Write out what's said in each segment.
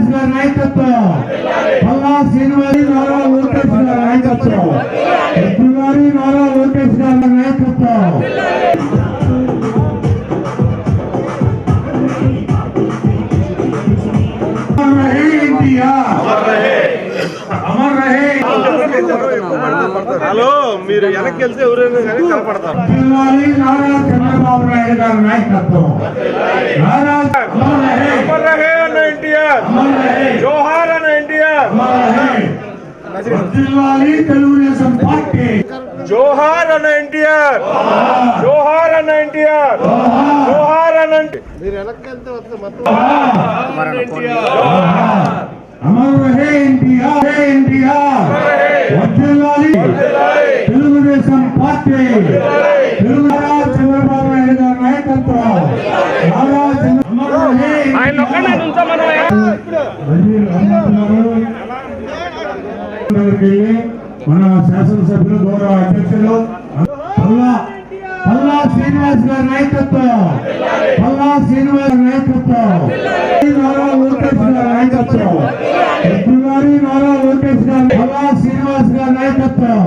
శ్రీనివాస్ గారి నాయకత్వం, పల్లా శ్రీనివాస్ నారా లోకేష్ గారి నాయకత్వం, గారి నారా లోకేష్ గారి నాయకత్వం. హలో, మీరు వెనక్కి వెళ్తే ఎవరైనా కానీ కనపడతారు. నారా చంద్రబాబు నాయుడు గారి నాయకత్వం, అమర్ రహే అన్న ఎన్టీఆర్, జోహార్ అన్న ఎన్టీఆర్, తెలుగుదేశం పార్టీ, జోహార్ అన్న ఎన్టీఆర్, జోహార్ అన్న ఎన్టీఆర్, జోహార్ అన్న. మీరు వెనక్కి వెళ్తే అమర్ రహే ఎన్టీఆర్, ఎన్టీఆర్ వర్ధిల్లాలి తెలుగుదేశం పార్టీ, చంద్రబాబు నాయుడు గారి నాయకత్వం, మన శాసనసభ్యులు గౌరవ అధ్యక్షులు పల్లా శ్రీనివాస్ గారి నాయకత్వం, పల్లా శ్రీనివాస్ నాయకత్వం, నారా లోకేష్ గారి నాయకత్వం, గారి నారా లోకేష్ గారి, పల్లా శ్రీనివాస్ గారి నాయకత్వం.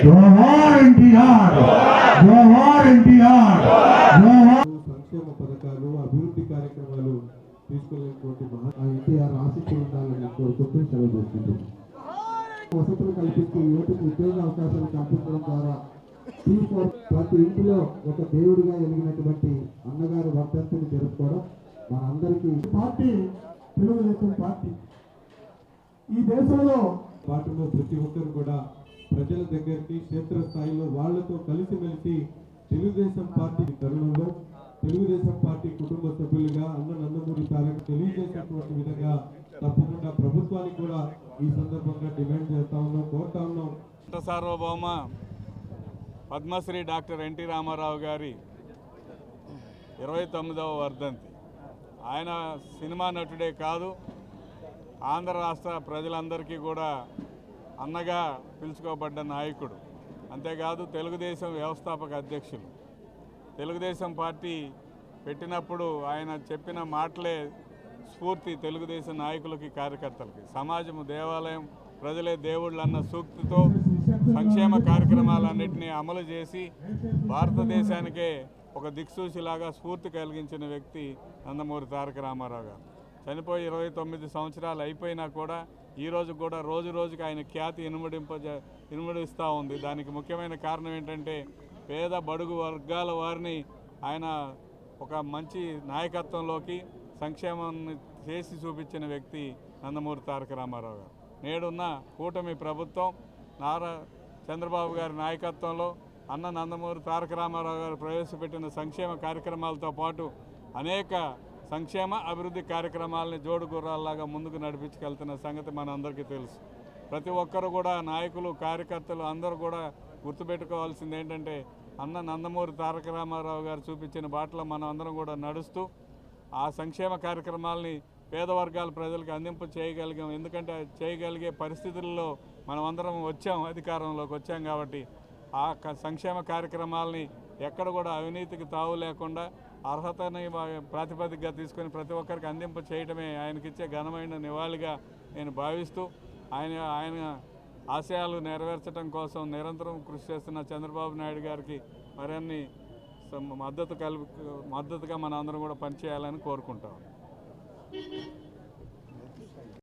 జోహార్ ఎన్టీఆర్, జోహార్ ఎన్టీఆర్, జోహార్. సంక్షేమ పథకాలు, అభివృద్ధి కార్యక్రమాలు తీసుకునేటువంటి ఎన్టీఆర్ ఆశిస్తులు ఉండాలని కోరుకుంటూ సెలవు చేసుకుంటున్నాం. వసతులు కల్పించి యువతకు ఉద్యోగ అవకాశాలు కల్పించడం ద్వారా ప్రతి ఇంటిలో ఒక దేవుడిగా ఎదిగినటువంటి అన్నగారి వర్ధంతిని జరుపుకోవడం మనందరికీ. పార్టీ తెలుగుదేశం పార్టీ ఈ దేశంలో వాటిలో ప్రతి ఒక్కరు కూడా ప్రజల దగ్గరికి క్షేత్రస్థాయిలో వాళ్లతో కలిసిమెలిసి తెలుగుదేశం పార్టీ తరుణంలో తెలుగుదేశం పార్టీ కుటుంబ సభ్యులుగా అన్న నందమూరి తారక తెలియజేసినటువంటి విధంగా తప్పకుండా ప్రభుత్వానికి కూడా ఈ సందర్భంగా డిమాండ్ చేస్తా ఉన్నాం, కోరుతా ఉన్నాం. సార్వభౌమ పద్మశ్రీ డాక్టర్ ఎన్టీ రామారావు గారి 29వ వర్ధంతి. ఆయన సినిమా నటుడే కాదు, ఆంధ్ర రాష్ట్ర ప్రజలందరికీ కూడా అన్నగా పిలుచుకోబడ్డ నాయకుడు. అంతేకాదు తెలుగుదేశం వ్యవస్థాపక అధ్యక్షులు. తెలుగుదేశం పార్టీ పెట్టినప్పుడు ఆయన చెప్పిన మాటలే స్ఫూర్తి తెలుగుదేశం నాయకులకి, కార్యకర్తలకి. సమాజము దేవాలయం, ప్రజలే దేవుళ్ళు అన్న సూక్తితో సంక్షేమ కార్యక్రమాలన్నింటినీ అమలు చేసి భారతదేశానికే ఒక దిక్సూచిలాగా స్ఫూర్తి కలిగించిన వ్యక్తి నందమూరి తారక రామారావు గారు. చనిపోయి 29 సంవత్సరాలు అయిపోయినా కూడా ఈరోజు కూడా రోజు రోజుకి ఆయన ఖ్యాతి ఇనుమడిస్తూ ఉంది. దానికి ముఖ్యమైన కారణం ఏంటంటే పేద బడుగు వర్గాల వారిని ఆయన ఒక మంచి నాయకత్వంలోకి, సంక్షేమాన్ని చేసి చూపించిన వ్యక్తి నందమూరి తారక రామారావు గారు. నేడున్న కూటమి ప్రభుత్వం నారా చంద్రబాబు గారి నాయకత్వంలో అన్న నందమూరి తారక రామారావు గారు ప్రవేశపెట్టిన సంక్షేమ కార్యక్రమాలతో పాటు అనేక సంక్షేమ అభివృద్ధి కార్యక్రమాలని జోడు గుర్రాల్లాగా ముందుకు నడిపించుకెళ్తున్న సంగతి మనందరికీ తెలుసు. ప్రతి ఒక్కరు కూడా నాయకులు, కార్యకర్తలు అందరూ కూడా గుర్తుపెట్టుకోవాల్సింది ఏంటంటే అన్న నందమూరి తారక రామారావు గారు చూపించిన బాటలో మనం అందరం కూడా నడుస్తూ ఆ సంక్షేమ కార్యక్రమాలని పేద వర్గాల ప్రజలకు అందింపు చేయగలిగాం. ఎందుకంటే చేయగలిగే పరిస్థితుల్లో మనం అందరం అధికారంలోకి వచ్చాం కాబట్టి ఆ సంక్షేమ కార్యక్రమాలని ఎక్కడ కూడా అవినీతికి తావు లేకుండా అర్హతని ప్రాతిపదికగా తీసుకొని ప్రతి ఒక్కరికి అందింపు చేయడమే ఆయనకిచ్చే ఘనమైన నివాళిగా నేను భావిస్తూ ఆయన ఆశయాలు నెరవేర్చడం కోసం నిరంతరం కృషి చేస్తున్న చంద్రబాబు నాయుడు గారికి మరిన్ని మద్దతుగా మన అందరం కూడా పనిచేయాలని కోరుకుంటాం.